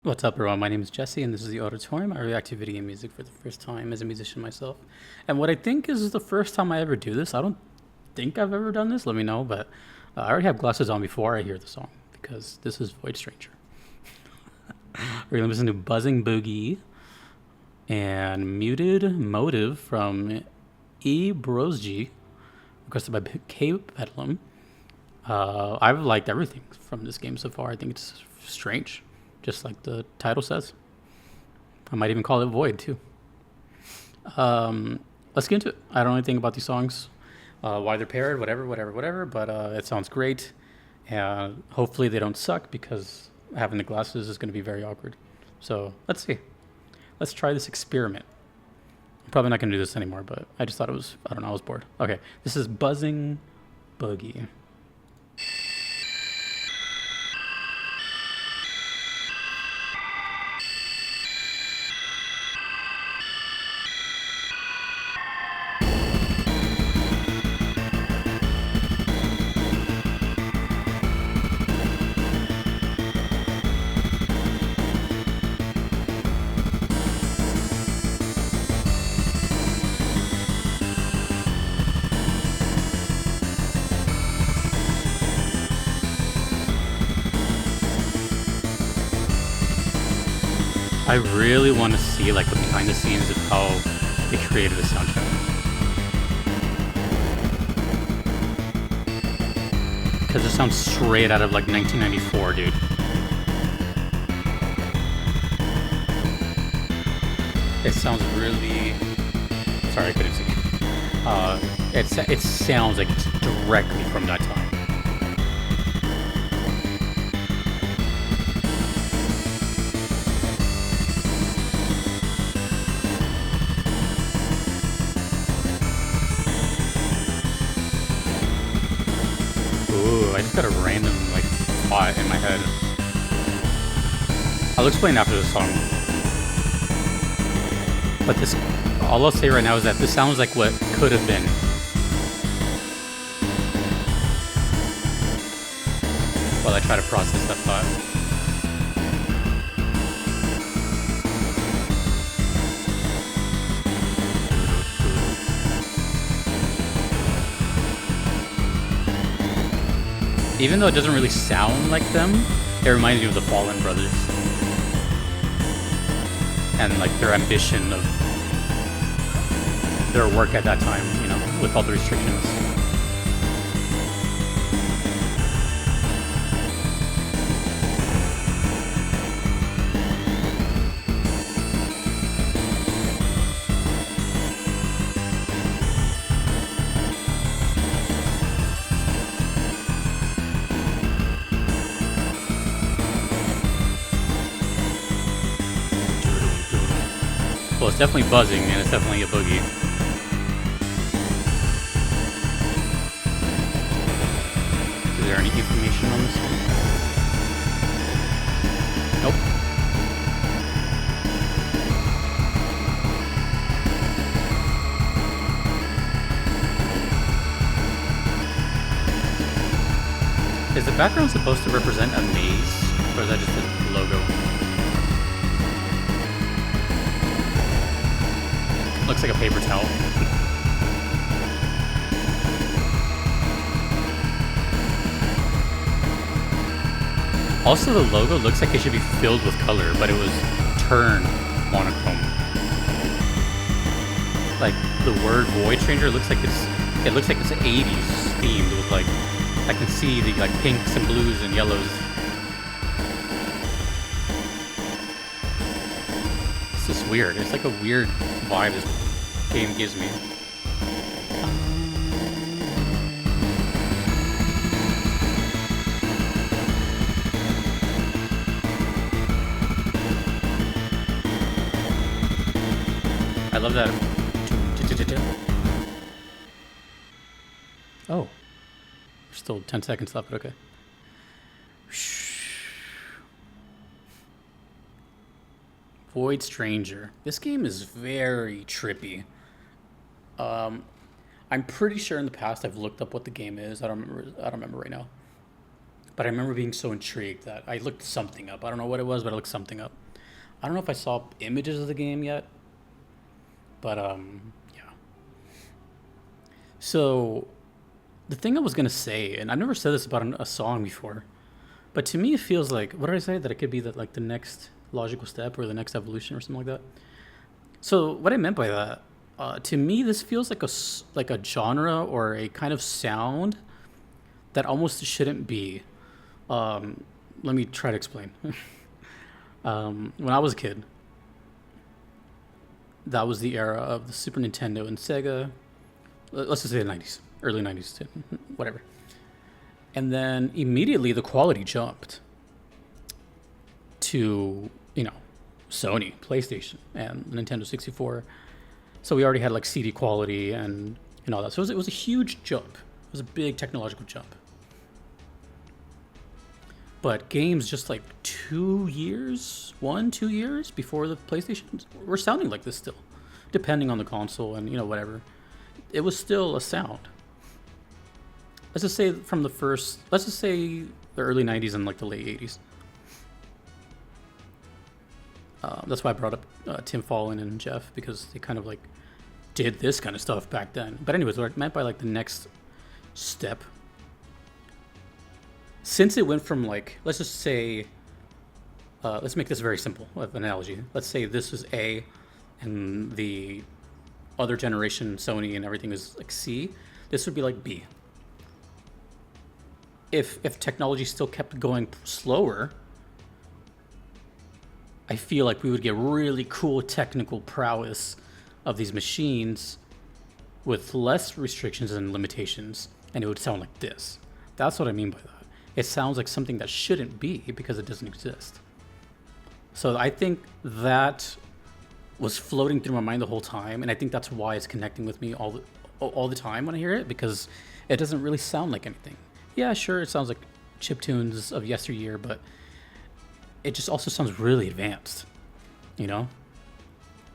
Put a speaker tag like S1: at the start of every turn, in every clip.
S1: What's up, everyone? My name is Jesse, and this is the Auditorium. I react to video game music for the first time as a musician myself. And what I think is the first time I ever do this. I don't think I've ever done this. Let me know, but I already have glasses on before I hear the song because this is Void Stranger. We're gonna listen to Buzzing Boogie and Muted Motive from E. Brosji, requested by K. Bedlam. I've liked everything from this game so far. I think it's strange, just like the title says. I might even call it Void too. Let's get into it. I don't know anything about these songs, why they're paired, whatever. But it sounds great, and hopefully they don't suck because having the glasses is going to be very awkward. So let's see. Let's try this experiment. I'm probably not going to do this anymore, but I just thought it was. I don't know. I was bored. Okay, this is Buzzing Boogie. I really want to see like the behind the scenes of how they created the soundtrack. Because it sounds straight out of like 1994, dude. It sounds really... Sorry, I couldn't see. It sounds like it's directly from that time. Ooh, I just got a random like thought in my head. I'll explain after the song. But this, all I'll say right now is that this sounds like what could have been. While I try to process that thought. Even though it doesn't really sound like them, it reminds me of the Fallen Brothers. And like their ambition of their work at that time, you know, with all the restrictions. Well, it's definitely buzzing, and it's definitely a boogie. Is there any information on this one? Nope. Is the background supposed to represent a maze, or is that just a logo? Looks like a paper towel. Also, the logo looks like it should be filled with color, but it was turned monochrome. Like the word Void Stranger looks like it's 80s themed with like I can see the like pinks and blues and yellows. It's just weird. It's like a weird vibe this game gives me. I love that. Oh, there's still 10 seconds left, but okay. Void Stranger. This game is very trippy. I'm pretty sure in the past I've looked up what the game is. I don't remember right now. But I remember being so intrigued that I looked something up. I don't know what it was, but I looked something up. I don't know if I saw images of the game yet, but yeah. So the thing I was gonna say, and I've never said this about a song before, but to me it feels like, what did I say? That it could be that like the next logical step or the next evolution or something like that. So what I meant by that, to me, this feels like like a genre or a kind of sound that almost shouldn't be. Let me try to explain. When I was a kid, that was the era of the Super Nintendo and Sega. Let's just say the 90s, early 90s, whatever. And then immediately the quality jumped to, Sony, PlayStation, and Nintendo 64. So we already had like CD quality and all that. So it was a huge jump. It was a big technological jump. But games just like 2 years, 2 years before the PlayStation were sounding like this still, depending on the console and whatever. It was still a sound. Let's just say let's just say the early 90s and like the late 80s. That's why I brought up Tim Fallon and Jeff, because they kind of like did this kind of stuff back then. But anyways, what I meant by like the next step, since it went from like, let's just say, let's make this very simple with analogy. Let's say this is A, and the other generation, Sony and everything, is like C. This would be like B. If technology still kept going slower, I feel like we would get really cool technical prowess of these machines with less restrictions and limitations, and it would sound like this. That's what I mean by that. It sounds like something that shouldn't be because it doesn't exist. So I think that was floating through my mind the whole time, and I think that's why it's connecting with me all the time when I hear it, because it doesn't really sound like anything. Yeah, sure, it sounds like chiptunes of yesteryear, but it just also sounds really advanced,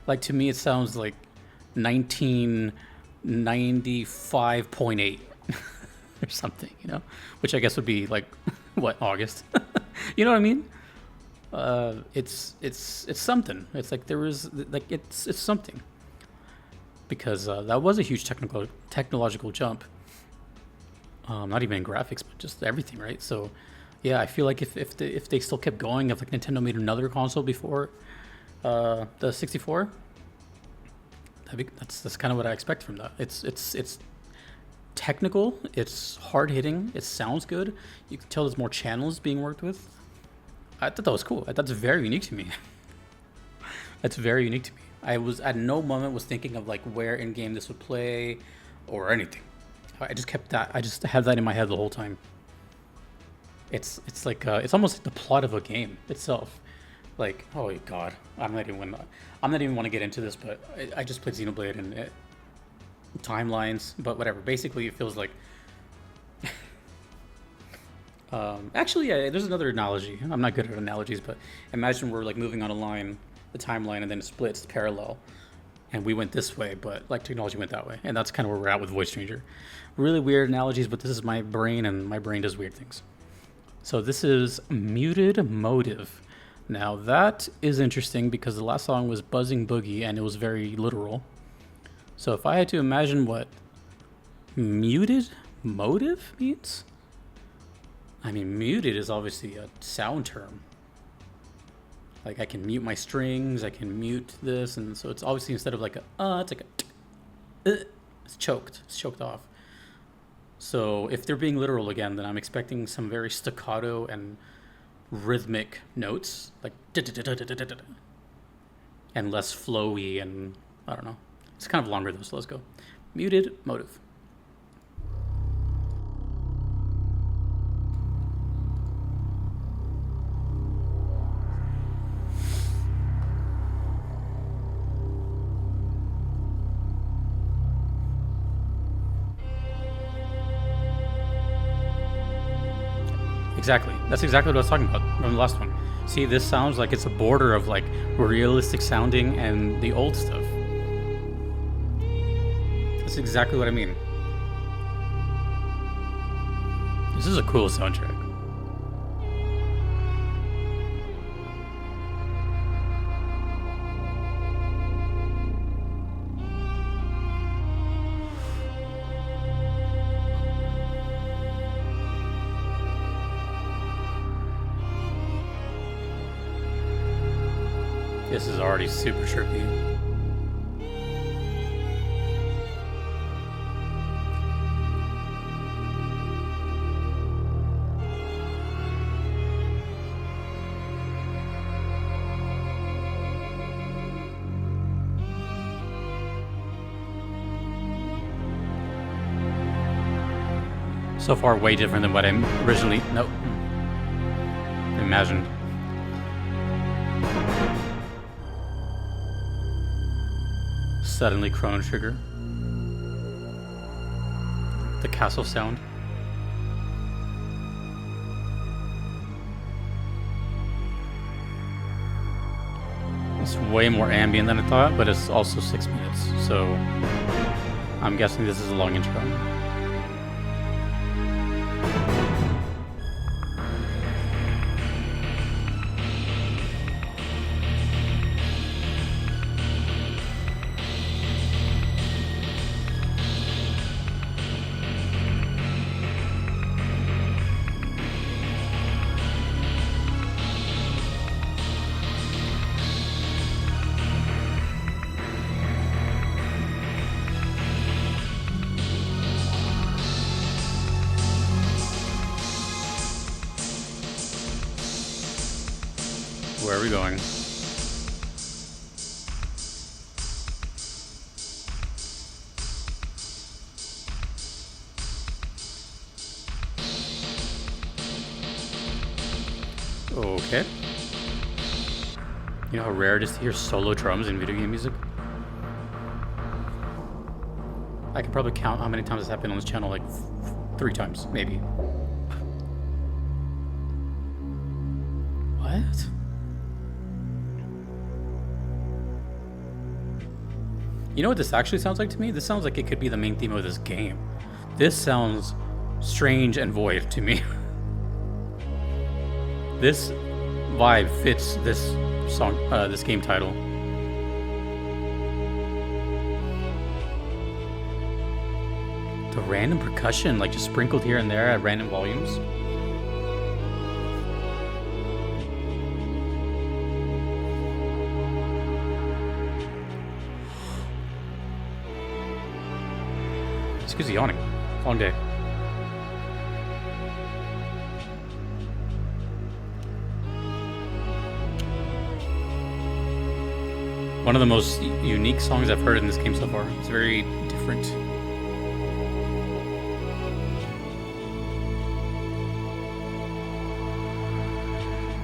S1: Like, to me, it sounds like 1995.8 or something, Which I guess would be like, what, August? You know what I mean? It's something. It's like there is, like, it's something. Because that was a huge technological jump. Not even in graphics, but just everything, right? So, yeah, I feel like if they still kept going, if like Nintendo made another console before the 64, that's kind of what I expect from that. It's technical, it's hard hitting, it sounds good. You can tell there's more channels being worked with. I thought that was cool. That's very unique to me. That's very unique to me. I was at no moment was thinking of like where in game this would play or anything. I just had that in my head the whole time. It's like it's almost like the plot of a game itself. Like, oh god, I'm not even want to get into this, but I just played Xenoblade and timelines, but whatever. Basically, it feels like. Actually, yeah, there's another analogy. I'm not good at analogies, but imagine we're like moving on a line, the timeline, and then it splits parallel, and we went this way, but like technology went that way, and that's kind of where we're at with Voice Changer. Really weird analogies, but this is my brain, and my brain does weird things. So this is Muted Motive. Now that is interesting because the last song was Buzzing Boogie, and it was very literal. So if I had to imagine what muted motive means, I mean, muted is obviously a sound term. Like I can mute my strings, I can mute this, and so it's obviously instead of like a it's like a it's choked off. So if they're being literal again, then I'm expecting some very staccato and rhythmic notes, like and less flowy, and I don't know. It's kind of longer though, so let's go. Muted motive. Exactly. That's exactly what I was talking about on the last one. See, this sounds like it's a border of like realistic sounding and the old stuff. That's exactly what I mean. This is a cool soundtrack. This is already super trippy. So far, way different than what I originally imagined. Suddenly, Chrono Trigger. The castle sound. It's way more ambient than I thought, but it's also 6 minutes, so I'm guessing this is a long intro. Where are we going? Okay. You know how rare it is to hear solo drums in video game music? I can probably count how many times it's happened on this channel, like 3 times, maybe. What? You know what this actually sounds like to me? This sounds like it could be the main theme of this game. This sounds strange and void to me. This vibe fits this song, this game title. The random percussion, like just sprinkled here and there at random volumes. Excuse me, yawning. Long day. One of the most unique songs I've heard in this game so far. It's very different.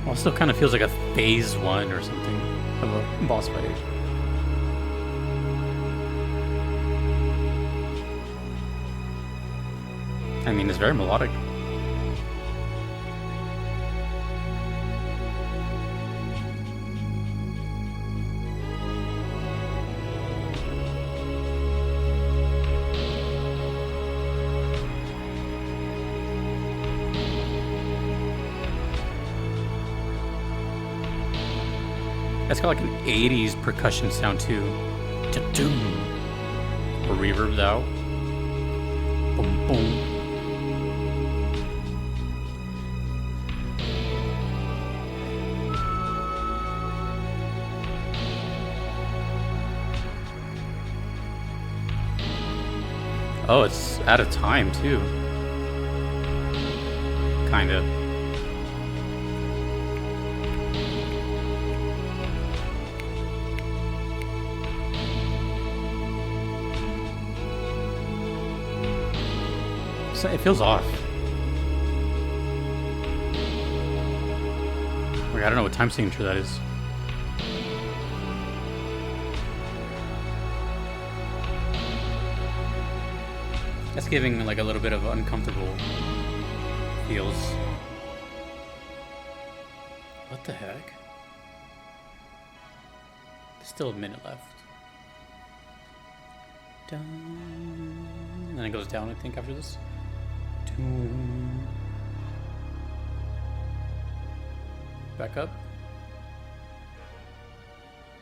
S1: Also kind of feels like a phase 1 or something of a boss fight. I mean, it's very melodic. It's got like an 80s percussion sound too. Ta-doom. Or reverb out. Boom, boom. Oh, it's out of time too. Kinda. So it feels off. Like, I don't know what time signature that is. That's giving like a little bit of uncomfortable feels. What the heck? There's still a minute left. Dun. And then it goes down, I think, after this. Dun. Back up.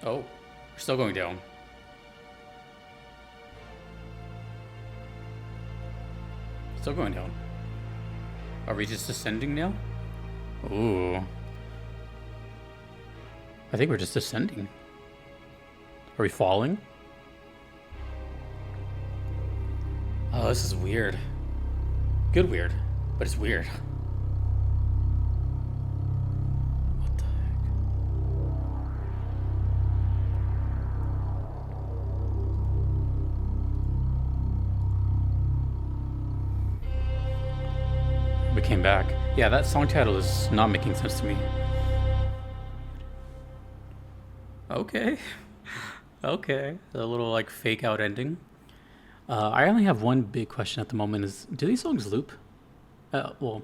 S1: Oh, we're still going down. Still going down. Are we just ascending now? Ooh. I think we're just descending. Are we falling? Oh, this is weird. Good weird, but it's weird. What the heck? We came back. Yeah, that song title is not making sense to me. Okay. Okay. A little like fake out ending. I only have one big question at the moment: is do these songs loop? Well,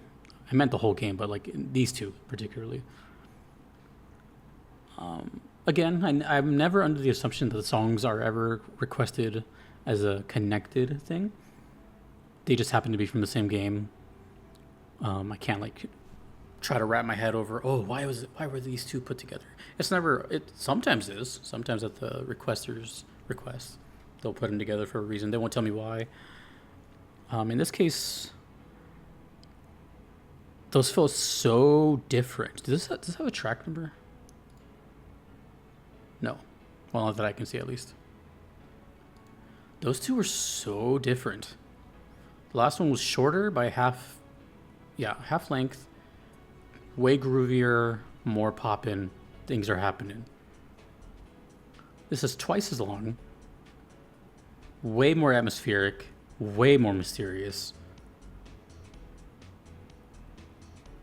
S1: I meant the whole game, but like these two particularly. Again, I'm never under the assumption that the songs are ever requested as a connected thing. They just happen to be from the same game. I can't like try to wrap my head over. Oh, why were these two put together? It's never. It sometimes is. Sometimes at the requester's request, they'll put them together for a reason. They won't tell me why. In this case, those feel so different. Does this have a track number? No. Well, not that I can see at least. Those two are so different. The last one was shorter by half. Yeah, half length. Way groovier, more poppin'. Things are happening. This is twice as long. Way more atmospheric. Way more mysterious.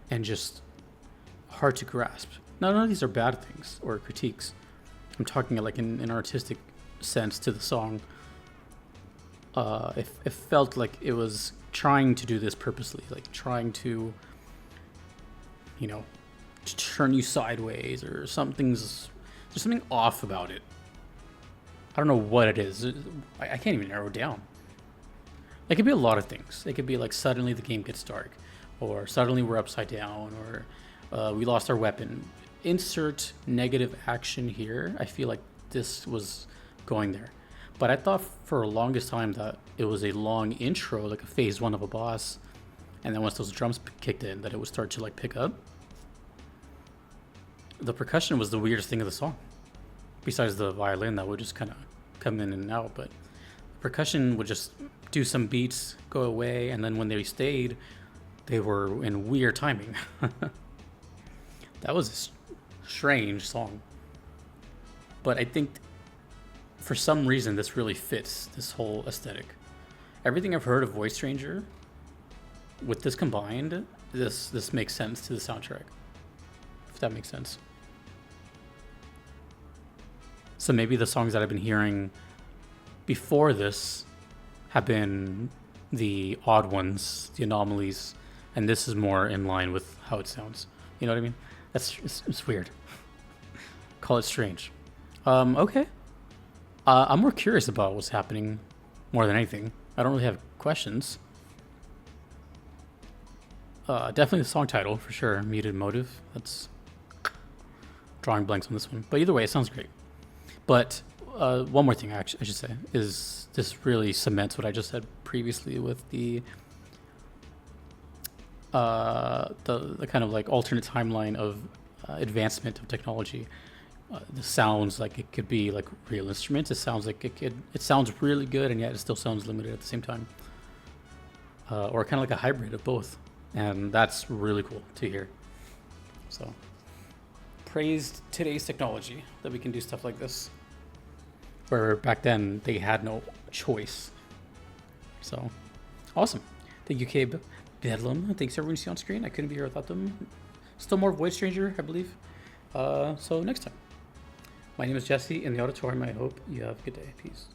S1: And just hard to grasp. Now, none of these are bad things or critiques. I'm talking like in an artistic sense to the song. It felt like it was trying to do this purposely, like trying to, you know, turn you sideways or there's something off about it. I don't know what it is. I can't even narrow it down. It could be a lot of things. It could be like suddenly the game gets dark, or suddenly we're upside down, or we lost our weapon. Insert negative action here. I feel like this was going there. But I thought for the longest time that it was a long intro, like a phase one of a boss. And then once those drums kicked in, that it would start to like pick up. The percussion was the weirdest thing of the song. Besides the violin that would just kind of come in and out. But the percussion would just do some beats, go away. And then when they stayed, they were in weird timing. That was a strange song. But I think for some reason this really fits this whole aesthetic. Everything I've heard of Voice Stranger, with this combined, this makes sense to the soundtrack. If that makes sense. So maybe the songs that I've been hearing before this have been the odd ones, the anomalies, and this is more in line with how it sounds. You know what I mean? It's weird. Call it strange. Okay. I'm more curious about what's happening more than anything. I don't really have questions. Definitely the song title for sure. Muted Motive. That's drawing blanks on this one. But either way, it sounds great. But one more thing I should say is this really cements what I just said previously with the kind of like alternate timeline of advancement of technology. This sounds like it could be like real instruments. It sounds like it sounds really good, and yet it still sounds limited at the same time. Or kind of like a hybrid of both. And that's really cool to hear. So, praised today's technology that we can do stuff like this. Where back then they had no choice. So, awesome. Thank you, Cabe Bedlam. Thanks everyone you see on screen. I couldn't be here without them. Still more Void Stranger, I believe. So next time. My name is Jesse in the auditorium. I hope you have a good day. Peace.